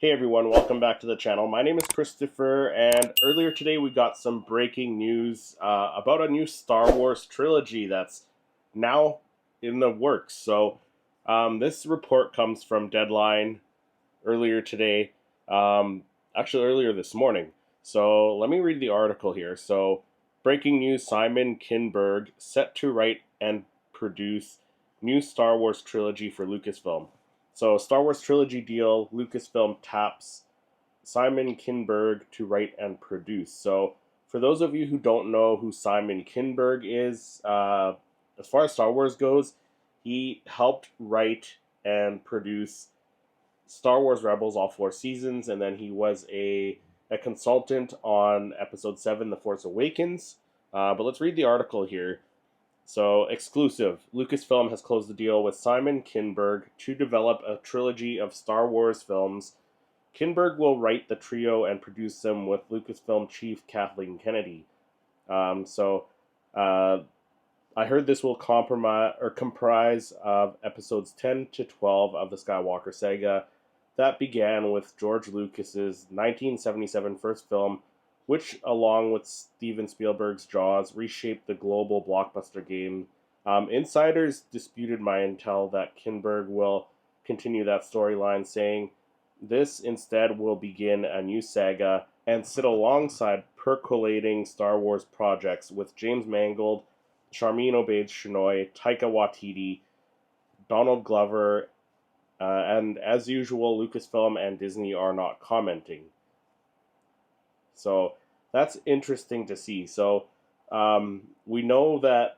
Hey everyone, welcome back to the channel. My name is Christopher, and earlier today we got some breaking news about a new Star Wars trilogy that's now in the works. This report comes from Deadline earlier today, actually earlier this morning. So, let me read the article here. So, breaking news: Simon Kinberg set to write and produce new Star Wars trilogy for Lucasfilm. So, Star Wars trilogy deal, Lucasfilm taps Simon Kinberg to write and produce. So, for those of you who don't know who Simon Kinberg is, as far as Star Wars goes, he helped write and produce Star Wars Rebels all four seasons, and then he was a consultant on Episode 7, The Force Awakens. But let's read the article here. So, exclusive. Lucasfilm has closed the deal with Simon Kinberg to develop a trilogy of Star Wars films. Kinberg will write the trio and produce them with Lucasfilm chief Kathleen Kennedy. Um, so, uh, I heard this will comprise of episodes 10 to 12 of the Skywalker saga that began with George Lucas's 1977 first film, which, along with Steven Spielberg's Jaws, reshaped the global blockbuster game. Insiders disputed my intel that Kinberg will continue that storyline, saying this instead will begin a new saga and sit alongside percolating Star Wars projects with James Mangold, Sharmeen Obaid-Chinoy, Taika Waititi, Donald Glover, and as usual, Lucasfilm and Disney are not commenting. So that's interesting to see. So we know that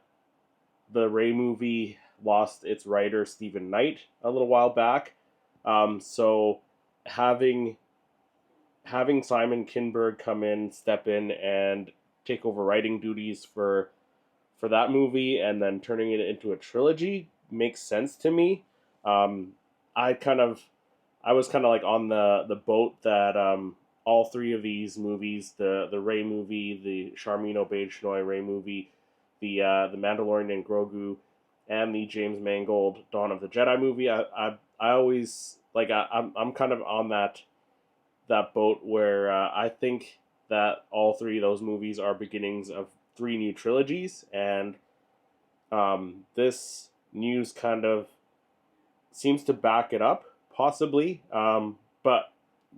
the Rey movie lost its writer Stephen Knight a little while back. So having Simon Kinberg come in, step in, and take over writing duties for that movie, and then turning it into a trilogy makes sense to me. Um, I kind of I was kind of like on the boat that all three of these movies, the Rey movie, the Sharmeen Obaid-Chinoy Rey movie, the Mandalorian and Grogu, and the James Mangold Dawn of the Jedi movie. I always like I'm kind of on that boat where I think that all three of those movies are beginnings of three new trilogies, and this news kind of seems to back it up, possibly. But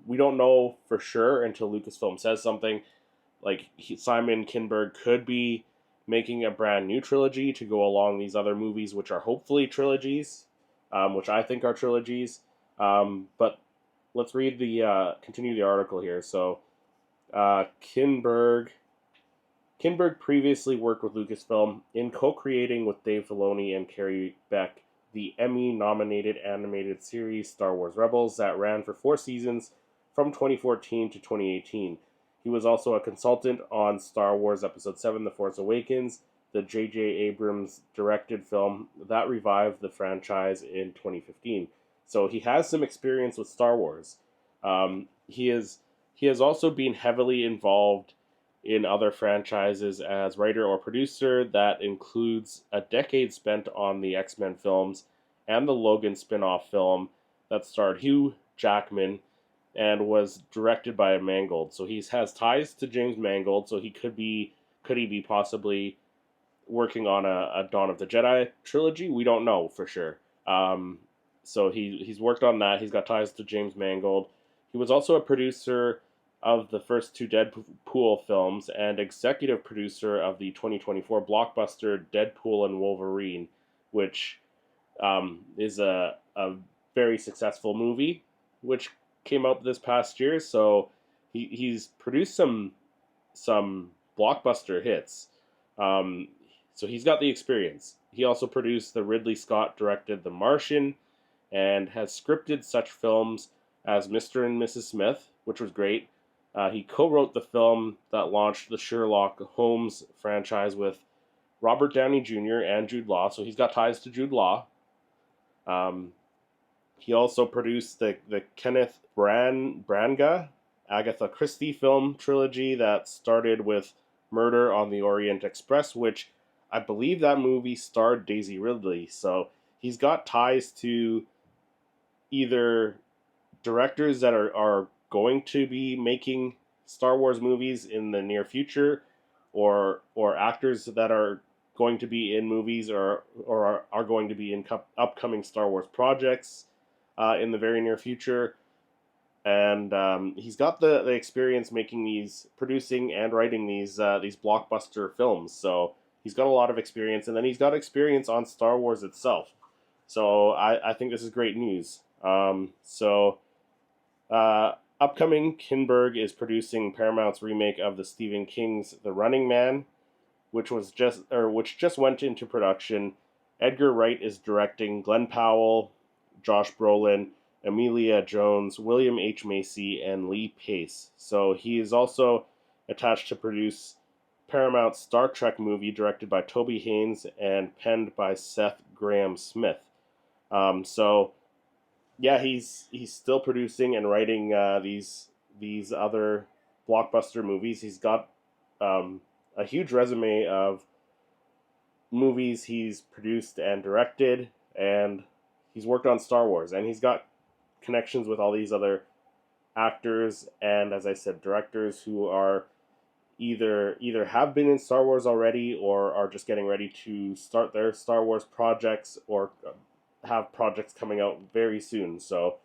we don't know for sure until Lucasfilm says something. Like Simon Kinberg could be making a brand new trilogy to go along these other movies, which are hopefully trilogies, which I think are trilogies. But let's read the continue the article here. So Kinberg previously worked with Lucasfilm in co-creating with Dave Filoni and Carrie Beck the Emmy-nominated animated series Star Wars Rebels that ran for 4 seasons from 2014 to 2018. He was also a consultant on Star Wars Episode 7, The Force Awakens, the J.J. Abrams directed film that revived the franchise in 2015. So he has some experience with Star Wars. He has also been heavily involved in other franchises as writer or producer. That includes a decade spent on the X-Men films and the Logan spin-off film that starred Hugh Jackman and was directed by Mangold. So he has ties to James Mangold, so could he be possibly working on a Dawn of the Jedi trilogy? We don't know for sure. So he's worked on that. He's got ties to James Mangold. He was also a producer of the first two Deadpool films and executive producer of the 2024 blockbuster Deadpool and Wolverine, which is a very successful movie, which came out this past year. So he's produced some blockbuster hits. So he's got the experience. He also produced the Ridley Scott directed The Martian and has scripted such films as Mr. and Mrs. Smith, which was great. He co-wrote the film that launched the Sherlock Holmes franchise with Robert Downey Jr. and Jude Law, so he's got ties to Jude Law. He also produced the Kenneth Branagh Agatha Christie film trilogy that started with Murder on the Orient Express, which I believe that movie starred Daisy Ridley. So he's got ties to either directors that are going to be making Star Wars movies in the near future, or actors that are going to be in movies or are going to be in upcoming Star Wars projects in the very near future. And he's got the experience making these, producing and writing these blockbuster films. So he's got a lot of experience, and then he's got experience on Star Wars itself. So I think this is great news. Upcoming, Kinberg is producing Paramount's remake of the Stephen King's The Running Man, which just went into production. Edgar Wright is directing. Glenn Powell, Josh Brolin, Emilia Jones, William H. Macy, and Lee Pace. So he is also attached to produce Paramount's Star Trek movie, directed by Toby Haynes and penned by Seth Grahame-Smith. So yeah, he's still producing and writing these other blockbuster movies. He's got a huge resume of movies he's produced and directed, and he's worked on Star Wars, and he's got connections with all these other actors and, as I said, directors who are either have been in Star Wars already or are just getting ready to start their Star Wars projects or have projects coming out very soon. So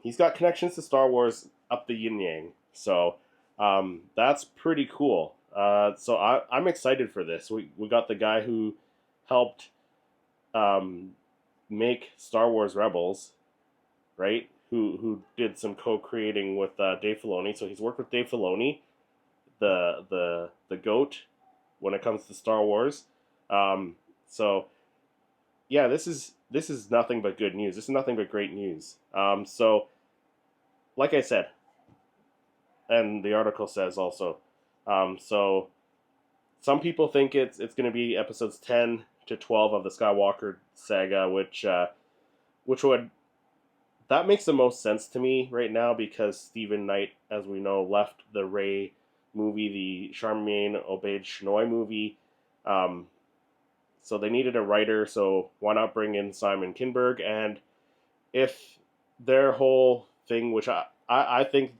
he's got connections to Star Wars up the yin yang. So that's pretty cool. So I'm excited for this. We got the guy who helped make Star Wars Rebels, right? Who did some co-creating with Dave Filoni. So he's worked with Dave Filoni, the GOAT, when it comes to Star Wars. So yeah, this is nothing but good news. This is nothing but great news. So like I said, and the article says also, so some people think it's going to be episodes 10 to 12 of the Skywalker saga, which that makes the most sense to me right now, because Stephen Knight, as we know, left the Rey movie, the Charmaine Obaid-Chinoy movie. So they needed a writer, so why not bring in Simon Kinberg? And if their whole thing, which I think,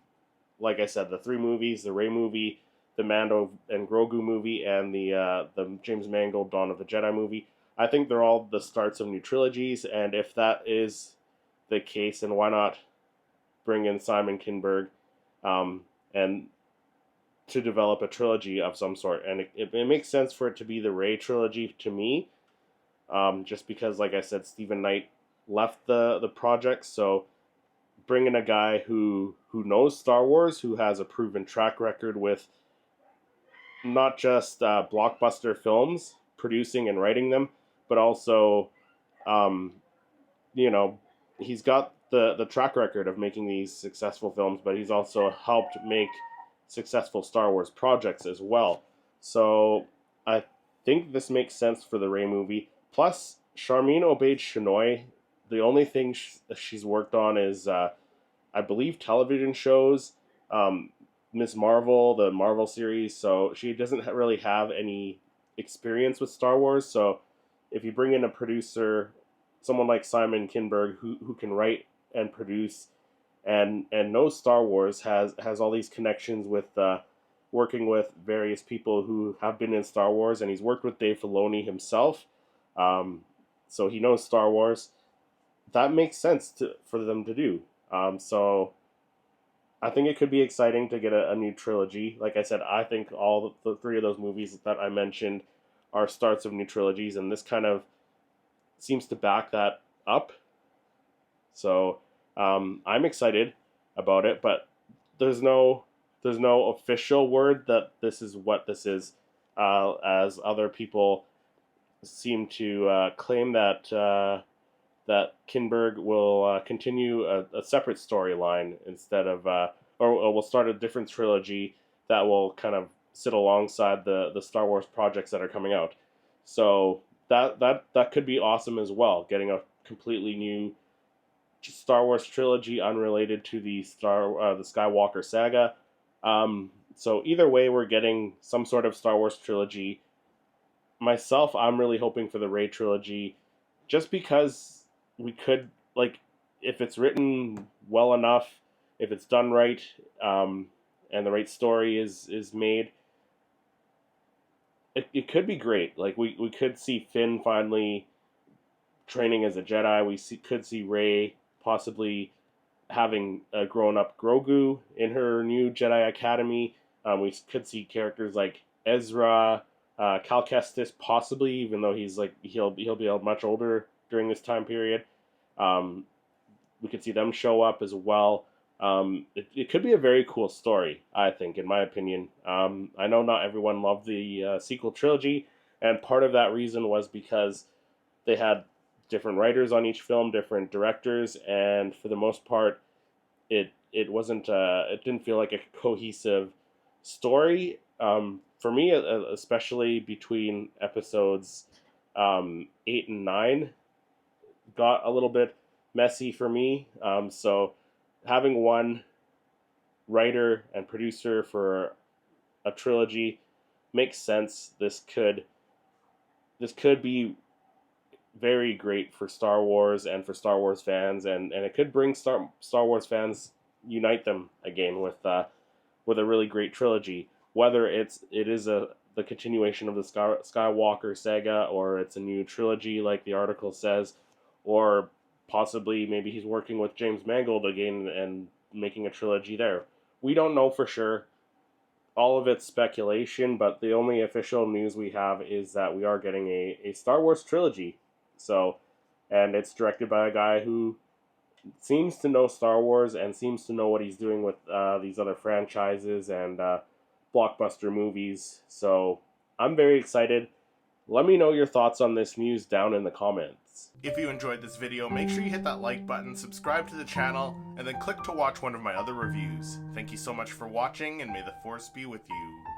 like I said, the three movies, the Rey movie, the Mando and Grogu movie, and the James Mangold Dawn of the Jedi movie, I think they're all the starts of new trilogies. And if that is the case, then why not bring in Simon Kinberg and to develop a trilogy of some sort? And it makes sense for it to be the Rey trilogy to me, just because, like I said, Stephen Knight left the project. So bring in a guy who knows Star Wars, who has a proven track record with not just blockbuster films, producing and writing them, but also, he's got the track record of making these successful films, but he's also helped make successful Star Wars projects as well. So I think this makes sense for the Rey movie. Plus, Charmaine Obaid-Chinoy, the only thing she's worked on is, I believe, television shows, Ms. Marvel, the Marvel series. So she doesn't really have any experience with Star Wars. So if you bring in a producer, someone like Simon Kinberg, who can write and produce and knows Star Wars, has all these connections with working with various people who have been in Star Wars, and he's worked with Dave Filoni himself, so he knows Star Wars. That makes sense for them to do. So I think it could be exciting to get a new trilogy. Like I said, I think all the three of those movies that I mentioned are starts of new trilogies, and this kind of seems to back that up. So I'm excited about it, but there's no official word that this is what this is, as other people seem to claim that that Kinberg will continue a separate storyline instead of, or will start a different trilogy that will kind of sit alongside the Star Wars projects that are coming out. So that could be awesome as well, getting a completely new Star Wars trilogy unrelated to the Skywalker saga. So either way, we're getting some sort of Star Wars trilogy. Myself, I'm really hoping for the Rey trilogy, just because we could, like, if it's written well enough, if it's done right, and the right story is made, it could be great. Like we could see Finn finally training as a Jedi. Could see Rey possibly having a grown up Grogu in her new Jedi Academy. We could see characters like Ezra, Cal Kestis, possibly, even though he'll be much older during this time period. Um, we could see them show up as well. It could be a very cool story, I think, in my opinion. I know not everyone loved the sequel trilogy, and part of that reason was because they had different writers on each film, different directors, and for the most part, it wasn't it didn't feel like a cohesive story. For me, especially between episodes 8 and 9, got a little bit messy for me. So having one writer and producer for a trilogy makes sense. This could be very great for Star Wars and for Star Wars fans, and it could bring Star Wars fans, unite them again with a really great trilogy. Whether it is the continuation of the Skywalker saga, or it's a new trilogy like the article says, or possibly maybe he's working with James Mangold again and making a trilogy there. We don't know for sure. All of it's speculation, but the only official news we have is that we are getting a Star Wars trilogy. So, and it's directed by a guy who seems to know Star Wars and seems to know what he's doing with these other franchises and blockbuster movies. So I'm very excited. Let me know your thoughts on this news down in the comments. If you enjoyed this video, make sure you hit that like button, subscribe to the channel, and then click to watch one of my other reviews. Thank you so much for watching, and may the Force be with you.